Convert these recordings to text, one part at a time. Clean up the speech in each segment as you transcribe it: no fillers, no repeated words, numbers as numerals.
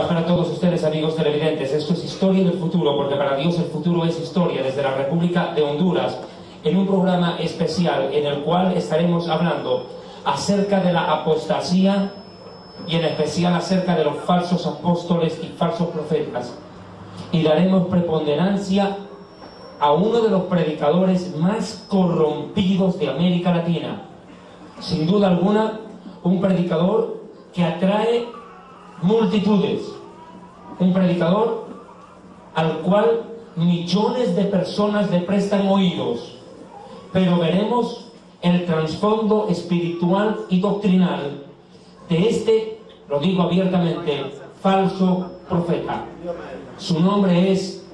Paz para todos ustedes, amigos televidentes. Esto es Historia del Futuro, porque para Dios el futuro es historia, desde la República de Honduras, en un programa especial en el cual estaremos hablando acerca de la apostasía y en especial acerca de los falsos apóstoles y falsos profetas. Y daremos preponderancia a uno de los predicadores más corrompidos de América Latina. Sin duda alguna, un predicador que atrae multitudes, un predicador al cual millones de personas le prestan oídos, pero veremos el trasfondo espiritual y doctrinal de este, lo digo abiertamente, falso profeta. Su nombre es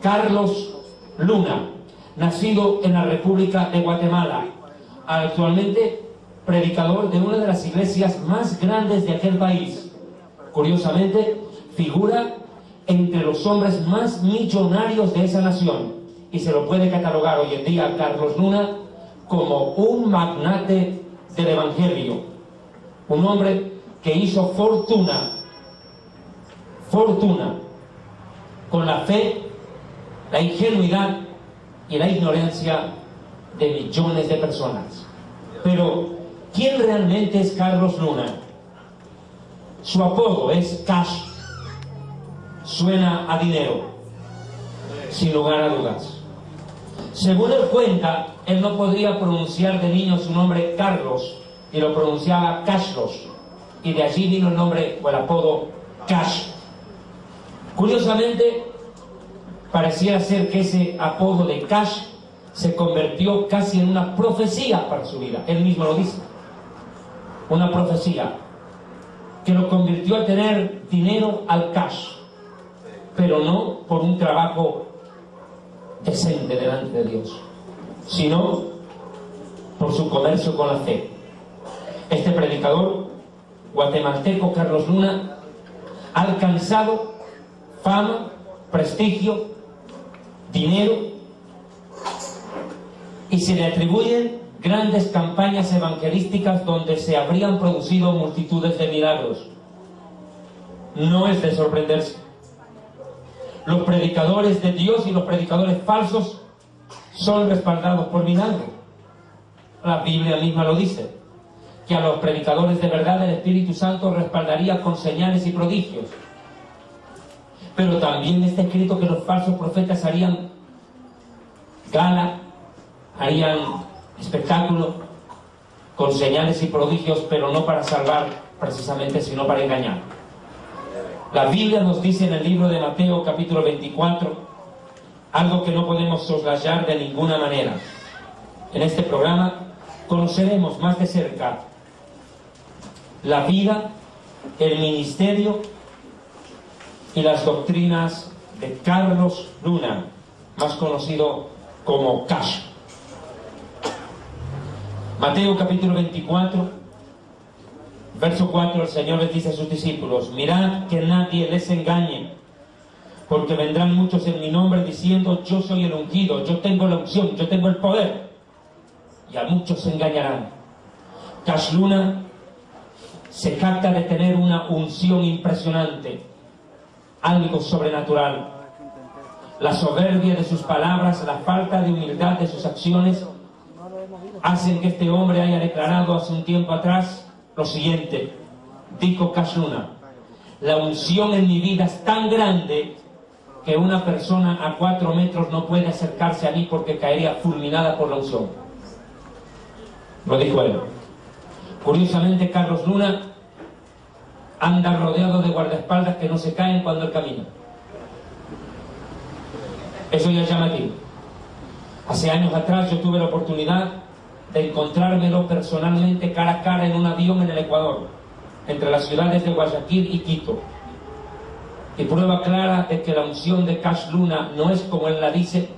Carlos Luna, nacido en la República de Guatemala, actualmente predicador de una de las iglesias más grandes de aquel país. Curiosamente, figura entre los hombres más millonarios de esa nación, y se lo puede catalogar hoy en día a Carlos Luna como un magnate del evangelio, un hombre que hizo fortuna con la fe, la ingenuidad y la ignorancia de millones de personas. Pero ¿quién realmente es Carlos Luna? Su apodo es Cash. Suena a dinero, sin lugar a dudas. Según él cuenta, él no podía pronunciar de niño su nombre Carlos y lo pronunciaba Cashlos, y de allí vino el nombre o el apodo Cash. Curiosamente, pareciera ser que ese apodo de Cash se convirtió casi en una profecía para su vida. Él mismo lo dice, una profecía que lo convirtió a tener dinero al cash, pero no por un trabajo decente delante de Dios, sino por su comercio con la fe. Este predicador guatemalteco, Carlos Luna, ha alcanzado fama, prestigio, dinero, y se le atribuyen grandes campañas evangelísticas donde se habrían producido multitudes de milagros. No es de sorprenderse. Los predicadores de Dios y los predicadores falsos son respaldados por milagros. La Biblia misma lo dice, que a los predicadores de verdad el Espíritu Santo respaldaría con señales y prodigios. Pero también está escrito que los falsos profetas harían gala, harían espectáculo con señales y prodigios, pero no para salvar precisamente, sino para engañar. La Biblia nos dice en el libro de Mateo capítulo 24 algo que no podemos soslayar de ninguna manera. En este programa conoceremos más de cerca la vida, el ministerio y las doctrinas de Carlos Luna, más conocido como Cash. Mateo capítulo 24, verso 4, el Señor les dice a sus discípulos: mirad que nadie les engañe, porque vendrán muchos en mi nombre diciendo yo soy el ungido, yo tengo la unción, yo tengo el poder, y a muchos se engañarán. Cash Luna se jacta de tener una unción impresionante, algo sobrenatural. La soberbia de sus palabras, la falta de humildad de sus acciones hacen que este hombre haya declarado hace un tiempo atrás lo siguiente. Dijo Cash Luna: la unción en mi vida es tan grande que una persona a 4 metros no puede acercarse a mí porque caería fulminada por la unción. Lo dijo él. Curiosamente, Carlos Luna anda rodeado de guardaespaldas que no se caen cuando él camina. Eso ya es llamativo. Hace años atrás yo tuve la oportunidad de encontrármelo personalmente cara a cara en un avión en el Ecuador, entre las ciudades de Guayaquil y Quito. Y prueba clara de que la unción de Cash Luna no es como él la dice,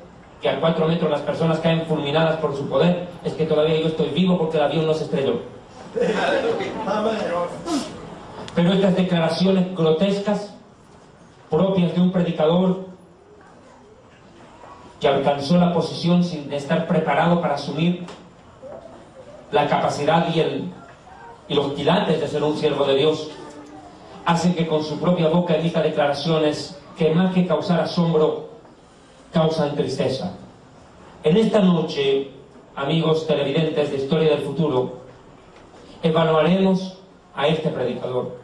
que a 4 metros las personas caen fulminadas por su poder. Es que todavía yo estoy vivo porque el avión no se estrelló. Pero estas declaraciones grotescas, propias de un predicador que alcanzó la posición sin estar preparado para asumir la capacidad y los quilates de ser un siervo de Dios, hacen que con su propia boca emita declaraciones que más que causar asombro, causan tristeza. En esta noche, amigos televidentes de Historia del Futuro, evaluaremos a este predicador,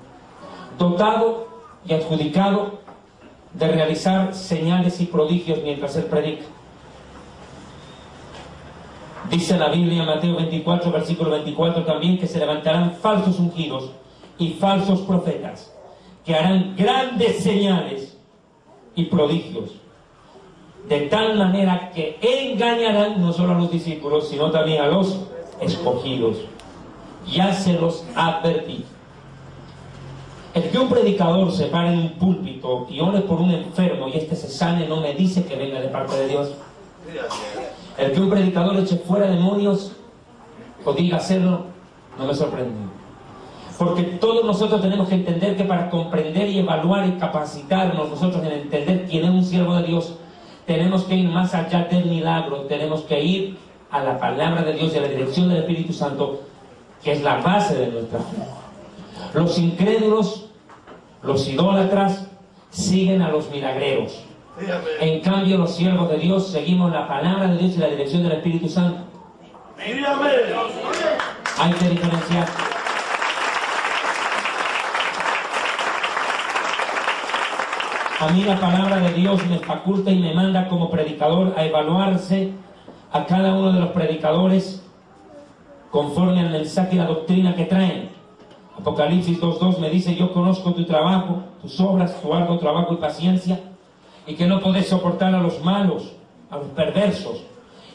dotado y adjudicado de realizar señales y prodigios mientras él predica. Dice la Biblia en Mateo 24, versículo 24 también, que se levantarán falsos ungidos y falsos profetas, que harán grandes señales y prodigios, de tal manera que engañarán no solo a los discípulos, sino también a los escogidos. Ya se los advertí. El que un predicador se pare en un púlpito y ore por un enfermo y este se sane, no me dice que venga de parte de Dios. El que un predicador eche fuera demonios o diga hacerlo, no me sorprende. Porque todos nosotros tenemos que entender que para comprender y evaluar y capacitarnos nosotros en entender quién es un siervo de Dios, tenemos que ir más allá del milagro, tenemos que ir a la palabra de Dios y a la dirección del Espíritu Santo, que es la base de nuestra fe. Los incrédulos, los idólatras, siguen a los milagreros. En cambio, los siervos de Dios seguimos la palabra de Dios y la dirección del Espíritu Santo. Hay que diferenciar. A mí la palabra de Dios me faculta y me manda como predicador a evaluarse a cada uno de los predicadores conforme al mensaje y la doctrina que traen. Apocalipsis 2.2 me dice: yo conozco tu trabajo, tus obras, tu arduo trabajo y paciencia, y que no podés soportar a los malos, a los perversos,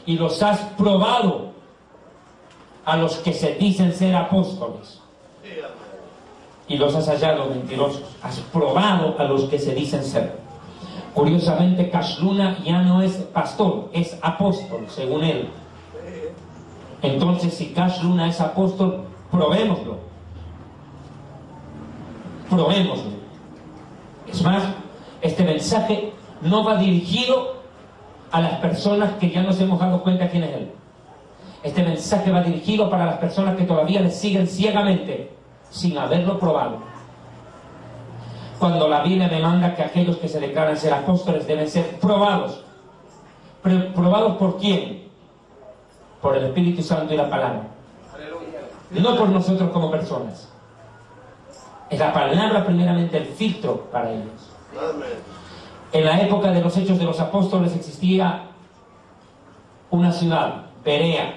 y los has probado a los que se dicen ser apóstoles, y los has hallado mentirosos. Has probado a los que se dicen ser. Curiosamente, Cash Luna ya no es pastor, es apóstol, según él. Entonces, si Cash Luna es apóstol, probémoslo. Probémoslo. Es más, este mensaje no va dirigido a las personas que ya nos hemos dado cuenta quién es él. Este mensaje va dirigido para las personas que todavía le siguen ciegamente, sin haberlo probado. Cuando la Biblia demanda que aquellos que se declaran ser apóstoles deben ser probados. ¿Pero probados por quién? Por el Espíritu Santo y la palabra. No por nosotros como personas. Es la palabra primeramente el filtro para ellos. En la época de los Hechos de los Apóstoles existía una ciudad, Berea.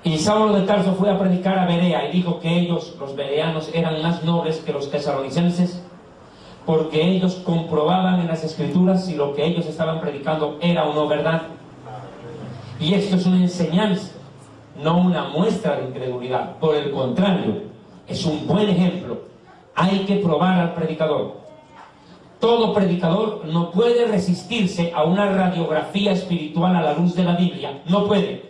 Y Saulo de Tarso fue a predicar a Berea y dijo que ellos, los bereanos, eran más nobles que los tesalonicenses, porque ellos comprobaban en las Escrituras si lo que ellos estaban predicando era o no verdad. Y esto es una enseñanza, no una muestra de incredulidad. Por el contrario, es un buen ejemplo. Hay que probar al predicador. Todo predicador no puede resistirse a una radiografía espiritual a la luz de la Biblia. No puede.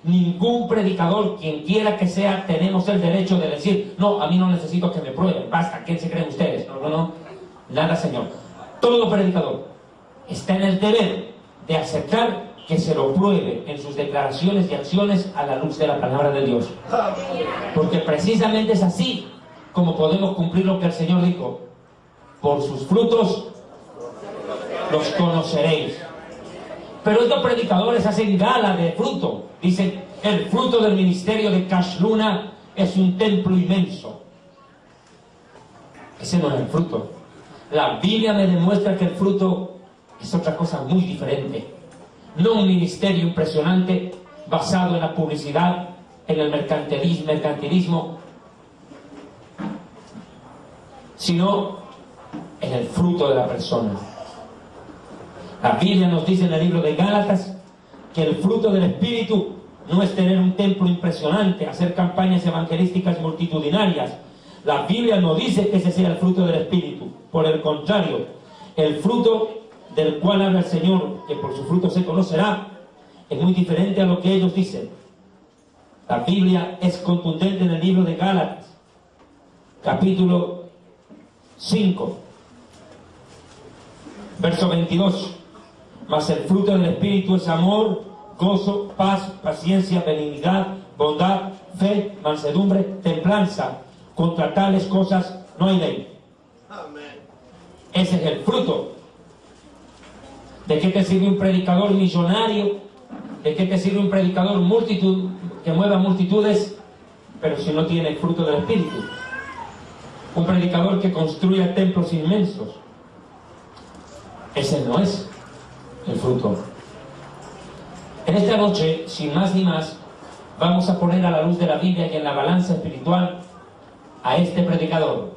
Ningún predicador, quien quiera que sea, tenemos el derecho de decir: no, a mí no necesito que me prueben, basta, ¿quién se creen ustedes? No, nada, señor. Todo predicador está en el deber de aceptar que se lo pruebe en sus declaraciones y acciones a la luz de la palabra de Dios. Porque precisamente es así como podemos cumplir lo que el Señor dijo: por sus frutos los conoceréis. Pero estos predicadores hacen gala de fruto. Dicen: el fruto del ministerio de Cash Luna es un templo inmenso. Ese no es el fruto. La Biblia me demuestra que el fruto es otra cosa muy diferente. No un ministerio impresionante basado en la publicidad, en el mercantilismo, sino en el fruto de la persona. La Biblia nos dice en el libro de Gálatas que el fruto del Espíritu no es tener un templo impresionante, hacer campañas evangelísticas multitudinarias. La Biblia no dice que ese sea el fruto del Espíritu. Por el contrario, el fruto del cual habla el Señor, que por su fruto se conocerá, es muy diferente a lo que ellos dicen. La Biblia es contundente en el libro de Gálatas, capítulo 5, verso 22. Mas el fruto del Espíritu es amor, gozo, paz, paciencia, benignidad, bondad, fe, mansedumbre, templanza. Contra tales cosas no hay ley. Ese es el fruto. ¿De qué te sirve un predicador millonario? ¿De qué te sirve un predicador que mueva multitudes, pero si no tiene el fruto del Espíritu? Un predicador que construya templos inmensos. Ese no es el fruto. En esta noche, sin más ni más, vamos a poner a la luz de la Biblia y en la balanza espiritual a este predicador.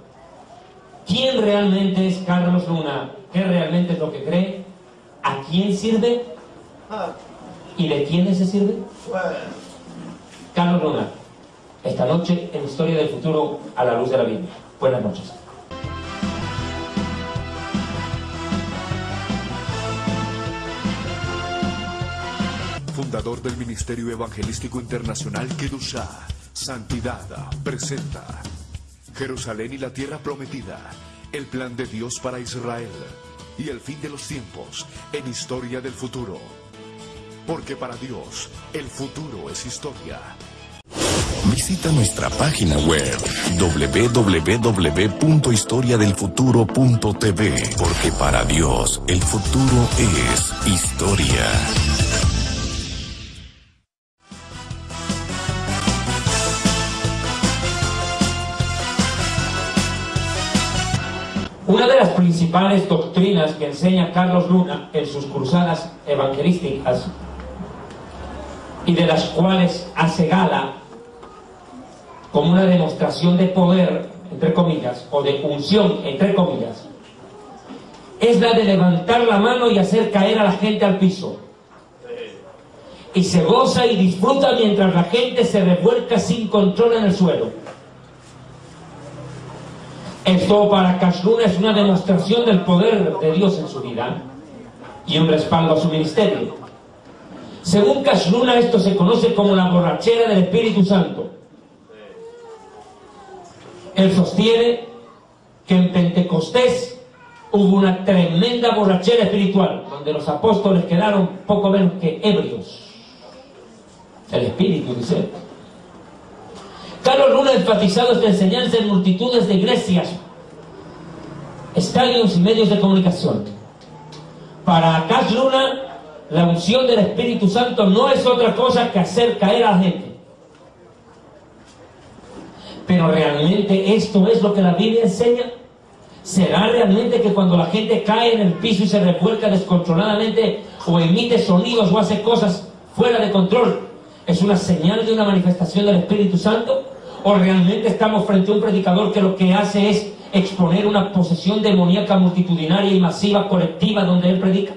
¿Quién realmente es Carlos Luna? ¿Qué realmente es lo que cree? ¿A quién sirve? ¿Y de quiénes se sirve? Carlos Luna, esta noche en Historia del Futuro a la luz de la Biblia. Buenas noches. Fundador del Ministerio Evangelístico Internacional Kedushá, Santidad, presenta Jerusalén y la Tierra Prometida, el plan de Dios para Israel y el fin de los tiempos en Historia del Futuro. Porque para Dios, el futuro es historia. Visita nuestra página web www.historiadelfuturo.tv, porque para Dios, el futuro es historia. Una de las principales doctrinas que enseña Carlos Luna en sus cruzadas evangelísticas y de las cuales hace gala como una demostración de poder, entre comillas, o de unción, entre comillas, es la de levantar la mano y hacer caer a la gente al piso. Y se goza y disfruta mientras la gente se revuelca sin control en el suelo. Esto para Carlos Luna es una demostración del poder de Dios en su vida y un respaldo a su ministerio. Según Carlos Luna, esto se conoce como la borrachera del Espíritu Santo. Él sostiene que en Pentecostés hubo una tremenda borrachera espiritual, donde los apóstoles quedaron poco menos que ebrios. El Espíritu, dice. Carlos Luna ha enfatizado esta enseñanza en multitudes de iglesias, estadios y medios de comunicación. Para Carlos Luna, la unción del Espíritu Santo no es otra cosa que hacer caer a la gente. Pero realmente esto es lo que la Biblia enseña. ¿Será realmente que cuando la gente cae en el piso y se revuelca descontroladamente o emite sonidos o hace cosas fuera de control, es una señal de una manifestación del Espíritu Santo? ¿O realmente estamos frente a un predicador que lo que hace es exponer una posesión demoníaca multitudinaria y masiva, colectiva, donde él predica?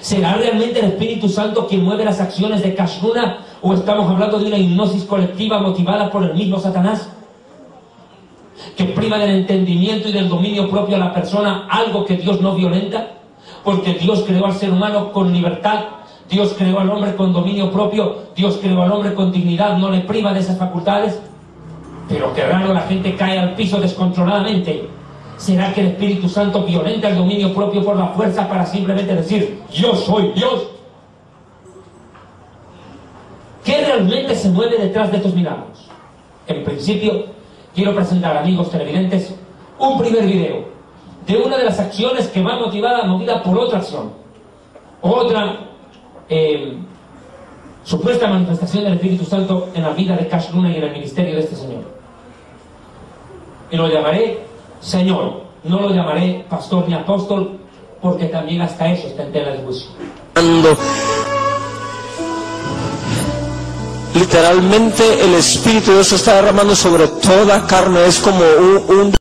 ¿Será realmente el Espíritu Santo quien mueve las acciones de Carlos Luna? ¿O estamos hablando de una hipnosis colectiva motivada por el mismo Satanás, que priva del entendimiento y del dominio propio a la persona, algo que Dios no violenta? Porque Dios creó al ser humano con libertad, Dios creó al hombre con dominio propio, Dios creó al hombre con dignidad, no le priva de esas facultades. Pero qué raro, la gente cae al piso descontroladamente. ¿Será que el Espíritu Santo violenta el dominio propio por la fuerza para simplemente decir, yo soy Dios? ¿Qué realmente se mueve detrás de estos milagros? En principio, quiero presentar, amigos televidentes, un primer video de una de las acciones que va movida por otra acción. Otra supuesta manifestación del Espíritu Santo en la vida de Carlos Luna y en el ministerio de este señor. Y lo llamaré Señor, no lo llamaré pastor ni apóstol, porque también hasta eso está en tela de juicio. Literalmente el Espíritu de Dios se está derramando sobre toda carne, es como un